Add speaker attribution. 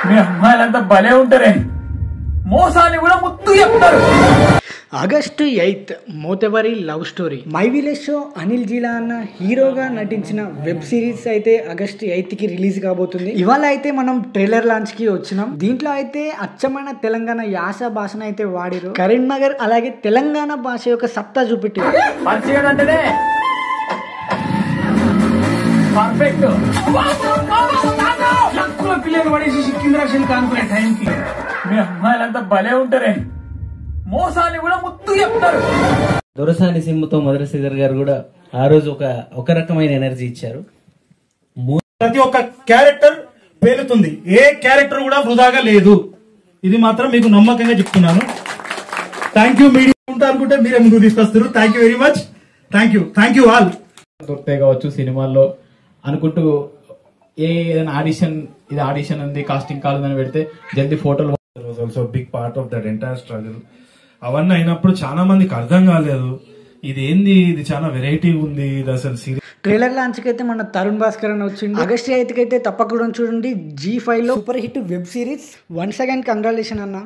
Speaker 1: మీ అమ్మాయిలంతా భలే ఉంటారే, మోసాన్ని కూడా ముద్దు చెప్తారు.
Speaker 2: August 8 Mothevari love story. My village show Anil Geela అన్న హీరోగా నటించిన వెబ్ సిరీస్ అయితే ఆగస్టు 8 కి రిలీజ్ కాబోతుంది. ఇవాళ అయితే మనం ట్రైలర్ లాంచ్ కి వచ్చినాం. దీంట్లో అయితే అచ్చమైన తెలంగాణ యాస భాషను అయితే వాడిరు. కరీంనగర్ అలాగే తెలంగాణ భాష యొక్క సత్తా చూపెట్టారు.
Speaker 1: పర్ఫెక్ట్. పిల్లలు పడేసి సిక్కింద్రాక్షని కానుకునే టైంకి మీ అమ్మాయిలంతా భలే ఉంటారే, మోసాన్ని కూడా ముద్దు చెప్తారు.
Speaker 3: దొరసాని సిమ్ముతో మధురశ్రీధర్ గారు కూడా ఆ రోజు ఒక రకమైన ఎనర్జీ ఇచ్చారు.
Speaker 4: ప్రతి ఒక్క క్యారెక్టర్ పేలుతుంది, ఏ క్యారెక్టర్ కూడా వృధాగా లేదు. ఇది మాత్రం మీకు నమ్మకంగా చెప్తున్నాను. Thank you. మీడియా ఉంటా అనుకుంటే మీరే ముందుకు తీసుకొస్తారు. Thank you very much. Thank you all.
Speaker 5: దొరుకుతాయి కావచ్చు సినిమాల్లో అనుకుంటూ ఏదైనా ఆడిషన్ ఉంది, కాస్టింగ్ కాల్ ఉందని పెడితే జల్దీ ఫోటోలు.
Speaker 6: Also big part of that entire struggle. అవన్నీ అయినప్పుడు చాలా మందికి అర్థం కాలేదు, ఇది చాలా వెరైటీ ఉంది, ఇది అసలు సీరియస్.
Speaker 2: ట్రైలర్ లాంచ్ కి అయితే మన తరుణ్ భాస్కర్ అని వచ్చింది. ఆగస్టు 8 కి అయితే తప్పకుండా చూడండి. G5 లో super hit web series. Once again congratulation అన్న.